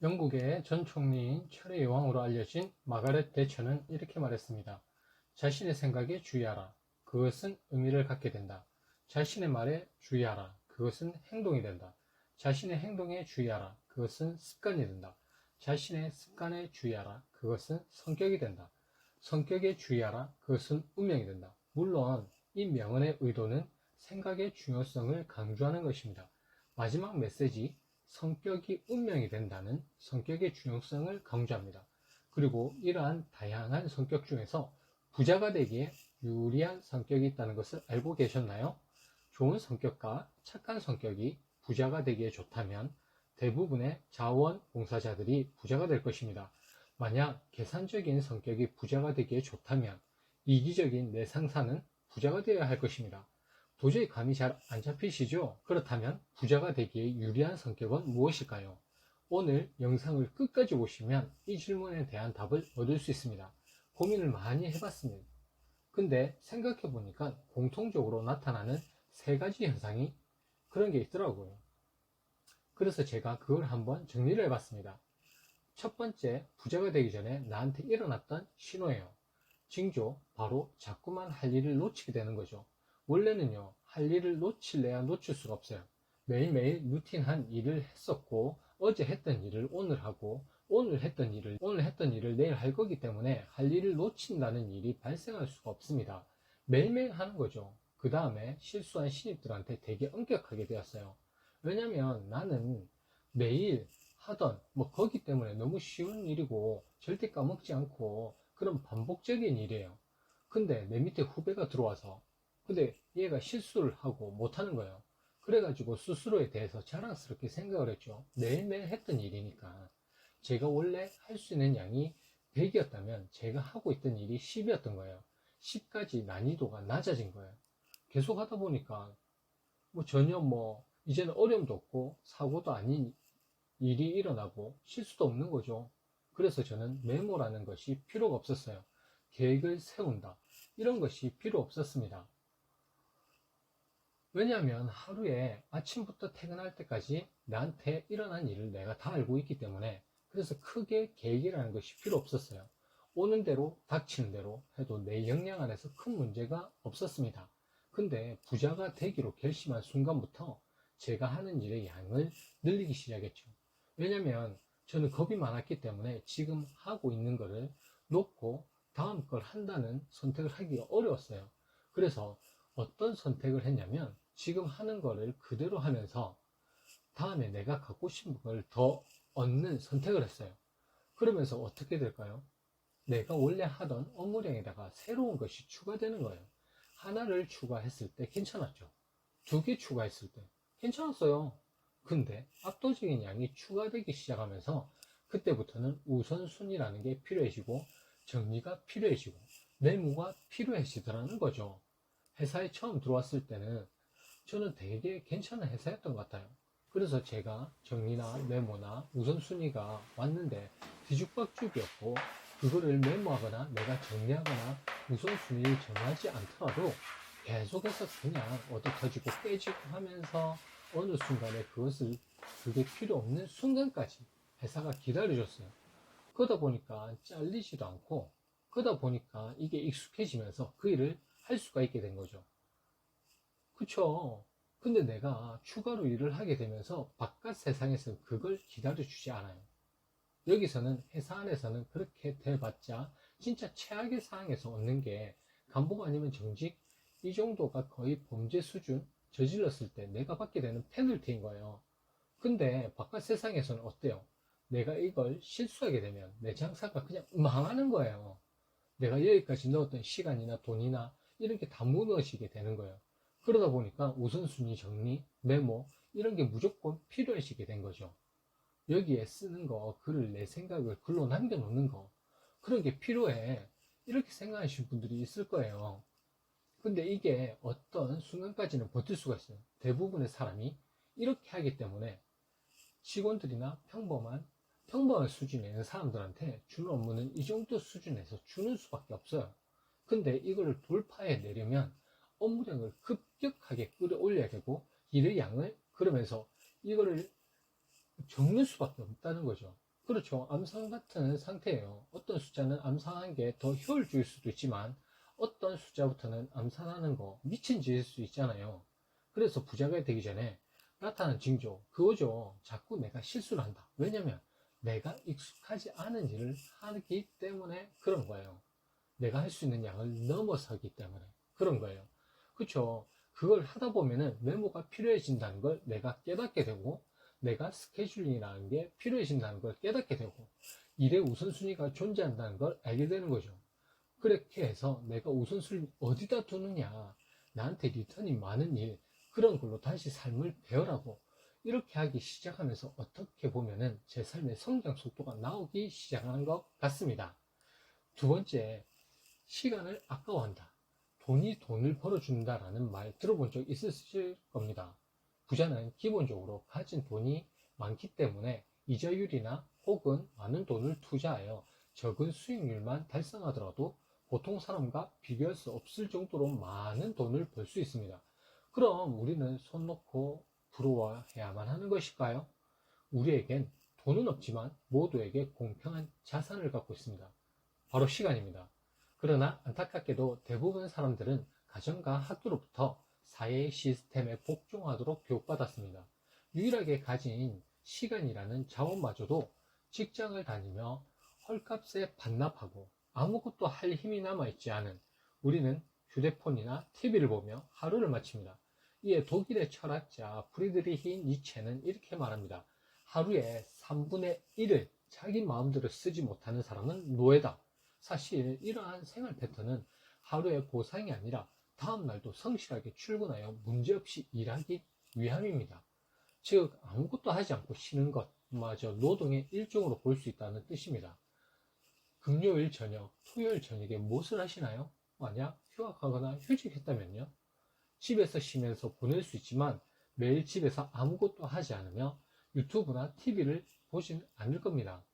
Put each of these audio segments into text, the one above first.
영국의 전 총리인 철의 여왕으로 알려진 마가렛 대처는 이렇게 말했습니다. 자신의 생각에 주의하라. 그것은 의미를 갖게 된다. 자신의 말에 주의하라. 그것은 행동이 된다. 자신의 행동에 주의하라. 그것은 습관이 된다. 자신의 습관에 주의하라. 그것은 성격이 된다. 성격에 주의하라. 그것은 운명이 된다. 물론 이 명언의 의도는 생각의 중요성을 강조하는 것입니다. 마지막 메시지, 성격이 운명이 된다는 성격의 중요성을 강조합니다. 그리고 이러한 다양한 성격 중에서 부자가 되기에 유리한 성격이 있다는 것을 알고 계셨나요? 좋은 성격과 착한 성격이 부자가 되기에 좋다면 대부분의 자원봉사자들이 부자가 될 것입니다. 만약 계산적인 성격이 부자가 되기에 좋다면 이기적인 내 상사는 부자가 되어야 할 것입니다. 도저히 감이 잘 안 잡히시죠? 그렇다면 부자가 되기에 유리한 성격은 무엇일까요? 오늘 영상을 끝까지 보시면 이 질문에 대한 답을 얻을 수 있습니다. 고민을 많이 해봤습니다. 근데 생각해보니까 공통적으로 나타나는 세 가지 현상이 그런 게 있더라고요. 그래서 제가 그걸 한번 정리를 해봤습니다. 첫 번째, 부자가 되기 전에 나한테 일어났던 신호예요. 징조, 바로 자꾸만 할 일을 놓치게 되는 거죠. 원래는요, 할 일을 놓칠래야 놓칠 수가 없어요. 매일매일 루틴한 일을 했었고, 어제 했던 일을 오늘 하고, 오늘 했던 일을 내일 할 거기 때문에 할 일을 놓친다는 일이 발생할 수가 없습니다. 매일매일 하는 거죠. 그 다음에 실수한 신입들한테 되게 엄격하게 되었어요. 왜냐면 나는 매일 하던 거기 때문에 너무 쉬운 일이고 절대 까먹지 않고 그런 반복적인 일이에요. 근데 내 밑에 후배가 들어와서 근데 얘가 실수를 하고 못하는 거예요. 그래가지고 스스로에 대해서 자랑스럽게 생각을 했죠. 매일매일 했던 일이니까. 제가 원래 할 수 있는 양이 100이었다면 제가 하고 있던 일이 10이었던 거예요. 10까지 난이도가 낮아진 거예요. 계속 하다 보니까 전혀 이제는 어려움도 없고 사고도 아닌 일이 일어나고 실수도 없는 거죠. 그래서 저는 메모라는 것이 필요가 없었어요. 계획을 세운다. 이런 것이 필요 없었습니다. 왜냐하면 하루에 아침부터 퇴근할 때까지 나한테 일어난 일을 내가 다 알고 있기 때문에 그래서 크게 계획이라는 것이 필요 없었어요. 오는 대로 닥치는 대로 해도 내 역량 안에서 큰 문제가 없었습니다. 근데 부자가 되기로 결심한 순간부터 제가 하는 일의 양을 늘리기 시작했죠. 왜냐면 저는 겁이 많았기 때문에 지금 하고 있는 거를 놓고 다음 걸 한다는 선택을 하기가 어려웠어요. 그래서 어떤 선택을 했냐면 지금 하는 거를 그대로 하면서 다음에 내가 갖고 싶은 걸 더 얻는 선택을 했어요. 그러면서 어떻게 될까요? 내가 원래 하던 업무량에다가 새로운 것이 추가되는 거예요. 하나를 추가했을 때 괜찮았죠. 두 개 추가했을 때 괜찮았어요. 근데 압도적인 양이 추가되기 시작하면서 그때부터는 우선순위라는 게 필요해지고 정리가 필요해지고 메모가 필요해지더라는 거죠. 회사에 처음 들어왔을 때는 저는 되게 괜찮은 회사였던 것 같아요. 그래서 제가 정리나 메모나 우선순위가 왔는데 뒤죽박죽이었고 그거를 메모하거나 내가 정리하거나 우선순위를 정하지 않더라도 계속해서 그냥 얻어 터지고 깨지고 하면서 어느 순간에 그게 필요 없는 순간까지 회사가 기다려줬어요. 그러다 보니까 잘리지도 않고 그러다 보니까 이게 익숙해지면서 그 일을 할 수가 있게 된 거죠. 그쵸? 근데 내가 추가로 일을 하게 되면서 바깥 세상에서 그걸 기다려주지 않아요. 여기서는 회사 안에서는 그렇게 돼봤자 진짜 최악의 상황에서 얻는 게 간복 아니면 정직 이 정도가 거의 범죄 수준 저질렀을 때 내가 받게 되는 페널티인 거예요. 근데 바깥 세상에서는 어때요? 내가 이걸 실수하게 되면 내 장사가 그냥 망하는 거예요. 내가 여기까지 넣었던 시간이나 돈이나 이런 게 다 무너지게 되는 거예요. 그러다 보니까 우선순위 정리, 메모 이런 게 무조건 필요해지게 된 거죠. 여기에 쓰는 거, 글을 내 생각을 글로 남겨놓는 거 그런 게 필요해. 이렇게 생각하시는 분들이 있을 거예요. 근데 이게 어떤 순간까지는 버틸 수가 있어요. 대부분의 사람이 이렇게 하기 때문에 직원들이나 평범한 수준에 있는 사람들한테 주는 업무는 이 정도 수준에서 주는 수밖에 없어요. 근데 이거를 돌파해 내려면 업무량을 급격하게 끌어올려야 되고 일의 양을 그러면서 이거를 적는 수밖에 없다는 거죠. 그렇죠. 암상 같은 상태예요. 어떤 숫자는 암상한 게 더 효율적일 수도 있지만 어떤 숫자부터는 암산하는 거 미친 짓일 수 있잖아요. 그래서 부자가 되기 전에 나타난 징조 그거죠. 자꾸 내가 실수를 한다. 왜냐면 내가 익숙하지 않은 일을 하기 때문에 그런 거예요. 내가 할 수 있는 양을 넘어서기 때문에 그런 거예요. 그렇죠. 그걸 하다 보면은 메모가 필요해진다는 걸 내가 깨닫게 되고, 내가 스케줄링이라는 게 필요해진다는 걸 깨닫게 되고, 일의 우선순위가 존재한다는 걸 알게 되는 거죠. 그렇게 해서 내가 우선순위 어디다 두느냐, 나한테 리턴이 많은 일, 그런 걸로 다시 삶을 배우라고 이렇게 하기 시작하면서 어떻게 보면은 제 삶의 성장 속도가 나오기 시작하는 것 같습니다. 두 번째, 시간을 아까워한다. 돈이 돈을 벌어준다라는 말 들어본 적 있으실 겁니다. 부자는 기본적으로 가진 돈이 많기 때문에 이자율이나 혹은 많은 돈을 투자하여 적은 수익률만 달성하더라도 보통 사람과 비교할 수 없을 정도로 많은 돈을 벌 수 있습니다. 그럼 우리는 손 놓고 부러워해야만 하는 것일까요? 우리에겐 돈은 없지만 모두에게 공평한 자산을 갖고 있습니다. 바로 시간입니다. 그러나 안타깝게도 대부분 사람들은 가정과 학교로부터 사회의 시스템에 복종하도록 교육받았습니다. 유일하게 가진 시간이라는 자원마저도 직장을 다니며 헐값에 반납하고 아무것도 할 힘이 남아있지 않은 우리는 휴대폰이나 TV를 보며 하루를 마칩니다. 이에 독일의 철학자 프리드리히 니체는 이렇게 말합니다. 하루의 3분의 1을 자기 마음대로 쓰지 못하는 사람은 노예다. 사실 이러한 생활 패턴은 하루의 보상이 아니라 다음날도 성실하게 출근하여 문제없이 일하기 위함입니다. 즉 아무것도 하지 않고 쉬는 것마저 노동의 일종으로 볼 수 있다는 뜻입니다. 금요일 저녁, 토요일 저녁에 무엇을 하시나요? 만약 휴학하거나 휴직했다면요? 집에서 쉬면서 보낼 수 있지만 매일 집에서 아무것도 하지 않으며 유튜브나 TV를 보진 않을 겁니다.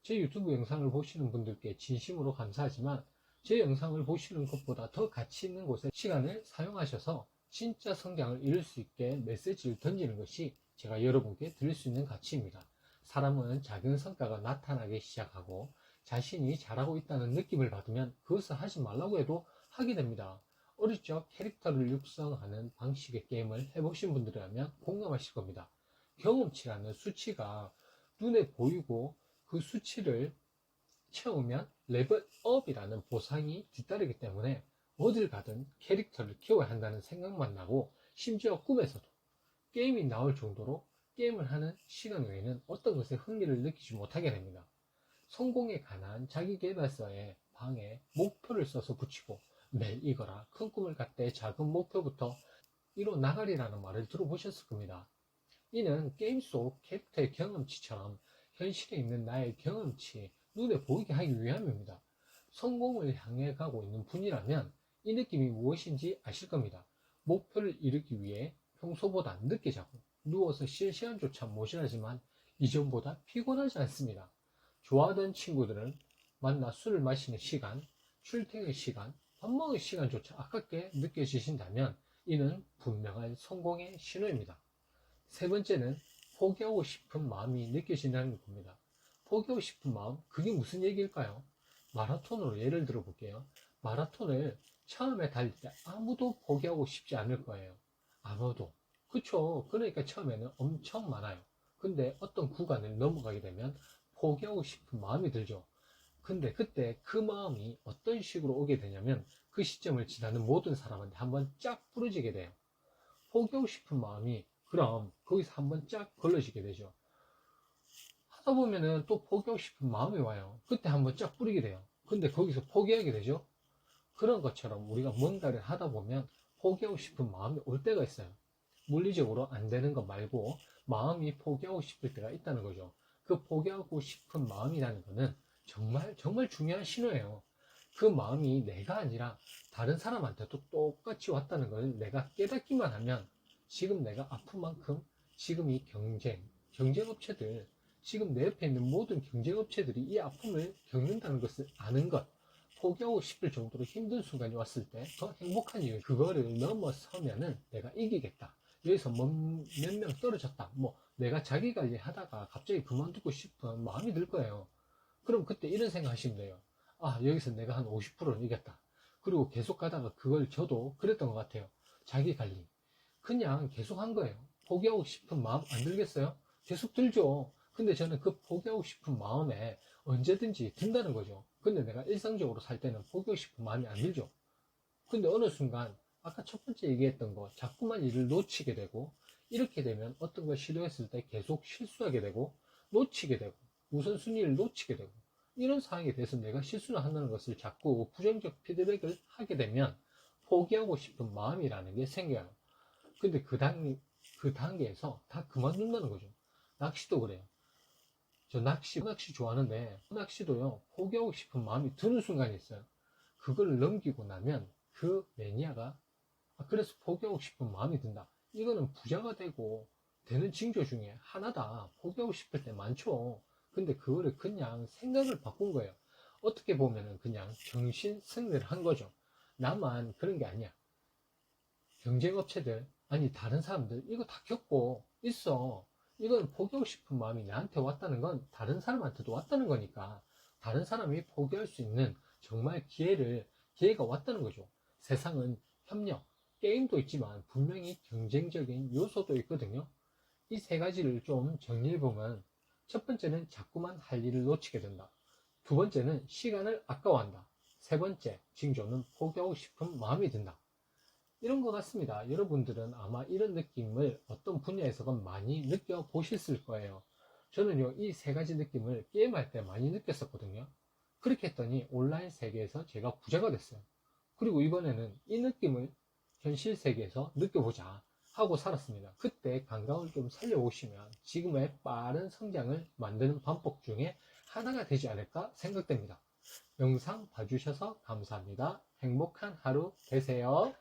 제 유튜브 영상을 보시는 분들께 진심으로 감사하지만 제 영상을 보시는 것보다 더 가치 있는 곳에 시간을 사용하셔서 진짜 성장을 이룰 수 있게 메시지를 던지는 것이 제가 여러분께 드릴 수 있는 가치입니다. 사람은 작은 성과가 나타나기 시작하고 자신이 잘하고 있다는 느낌을 받으면 그것을 하지 말라고 해도 하게 됩니다. 어릴 적 캐릭터를 육성하는 방식의 게임을 해보신 분들이라면 공감하실 겁니다. 경험치라는 수치가 눈에 보이고 그 수치를 채우면 레벨업이라는 보상이 뒤따르기 때문에 어딜 가든 캐릭터를 키워야 한다는 생각만 나고, 심지어 꿈에서도 게임이 나올 정도로 게임을 하는 시간 외에는 어떤 것에 흥미를 느끼지 못하게 됩니다. 성공에 관한 자기계발서에 방에 목표를 써서 붙이고 매일 이거라, 큰 꿈을 갖되 작은 목표부터 이뤄 나가리라는 말을 들어보셨을 겁니다. 이는 게임 속 캐릭터의 경험치처럼 현실에 있는 나의 경험치, 눈에 보이게 하기 위함입니다. 성공을 향해 가고 있는 분이라면 이 느낌이 무엇인지 아실 겁니다. 목표를 이루기 위해 평소보다 늦게 자고 누워서 쉴 시간조차 모자라지만 이전보다 피곤하지 않습니다. 좋아하던 친구들은 만나 술을 마시는 시간, 출퇴근 시간, 밥 먹을 시간조차 아깝게 느껴지신다면 이는 분명한 성공의 신호입니다. 세 번째는 포기하고 싶은 마음이 느껴진다는 겁니다. 포기하고 싶은 마음, 그게 무슨 얘기일까요? 마라톤으로 예를 들어 볼게요. 마라톤을 처음에 달릴 때 아무도 포기하고 싶지 않을 거예요. 아무도. 그쵸. 그러니까 처음에는 엄청 많아요. 근데 어떤 구간을 넘어가게 되면 포기하고 싶은 마음이 들죠. 근데 그때 그 마음이 어떤 식으로 오게 되냐면 그 시점을 지나는 모든 사람한테 한번 쫙 부러지게 돼요. 포기하고 싶은 마음이 그럼 거기서 한번 쫙 걸러지게 되죠. 하다 보면은 또 포기하고 싶은 마음이 와요. 그때 한번 쫙 뿌리게 돼요. 근데 거기서 포기하게 되죠. 그런 것처럼 우리가 뭔가를 하다 보면 포기하고 싶은 마음이 올 때가 있어요. 물리적으로 안 되는 것 말고 마음이 포기하고 싶을 때가 있다는 거죠. 그 포기하고 싶은 마음이라는 거는 정말 정말 중요한 신호예요. 그 마음이 내가 아니라 다른 사람한테도 똑같이 왔다는 걸 내가 깨닫기만 하면, 지금 내가 아픈 만큼 지금 이 경쟁업체들, 지금 내 옆에 있는 모든 경쟁업체들이 이 아픔을 겪는다는 것을 아는 것, 포기하고 싶을 정도로 힘든 순간이 왔을 때 더 행복한 이유, 그거를 넘어서면은 내가 이기겠다. 여기서 몇 명 떨어졌다. 뭐 내가 자기관리 하다가 갑자기 그만두고 싶은 마음이 들 거예요. 그럼 그때 이런 생각 하시면 돼요. 아, 여기서 내가 한 50%는 이겼다. 그리고 계속 가다가 그걸 저도 그랬던 것 같아요. 자기관리. 그냥 계속 한 거예요. 포기하고 싶은 마음 안 들겠어요? 계속 들죠. 근데 저는 그 포기하고 싶은 마음에 언제든지 든다는 거죠. 근데 내가 일상적으로 살 때는 포기하고 싶은 마음이 안 들죠. 근데 어느 순간 아까 첫 번째 얘기했던 거 자꾸만 일을 놓치게 되고, 이렇게 되면 어떤 걸 시도했을 때 계속 실수하게 되고 놓치게 되고 우선순위를 놓치게 되고, 이런 상황에 대해서 내가 실수를 한다는 것을 자꾸 부정적 피드백을 하게 되면 포기하고 싶은 마음이라는 게 생겨요. 근데 그 단계에서 다 그만둔다는 거죠. 낚시도 그래요. 저 낚시 좋아하는데, 낚시도요, 포기하고 싶은 마음이 드는 순간이 있어요. 그걸 넘기고 나면 그 매니아가, 아, 그래서 포기하고 싶은 마음이 든다. 이거는 부자가 되는 징조 중에 하나다. 포기하고 싶을 때 많죠. 근데 그거를 그냥 생각을 바꾼 거예요. 어떻게 보면은 그냥 정신 승리를 한 거죠. 나만 그런 게 아니야. 경쟁업체들, 아니 다른 사람들 이거 다 겪고 있어. 이건 포기하고 싶은 마음이 나한테 왔다는 건 다른 사람한테도 왔다는 거니까, 다른 사람이 포기할 수 있는 정말 기회가 왔다는 거죠. 세상은 협력, 게임도 있지만 분명히 경쟁적인 요소도 있거든요. 이 세 가지를 좀 정리해보면, 첫 번째는 자꾸만 할 일을 놓치게 된다. 두 번째는 시간을 아까워한다. 세 번째 징조는 포기하고 싶은 마음이 든다. 이런 것 같습니다. 여러분들은 아마 이런 느낌을 어떤 분야에서건 많이 느껴보셨을 거예요. 저는요, 이 세 가지 느낌을 게임할 때 많이 느꼈었거든요. 그렇게 했더니 온라인 세계에서 제가 부자가 됐어요. 그리고 이번에는 이 느낌을 현실 세계에서 느껴보자 하고 살았습니다. 그때 감각을 좀 살려보시면 지금의 빠른 성장을 만드는 방법 중에 하나가 되지 않을까 생각됩니다. 영상 봐주셔서 감사합니다. 행복한 하루 되세요.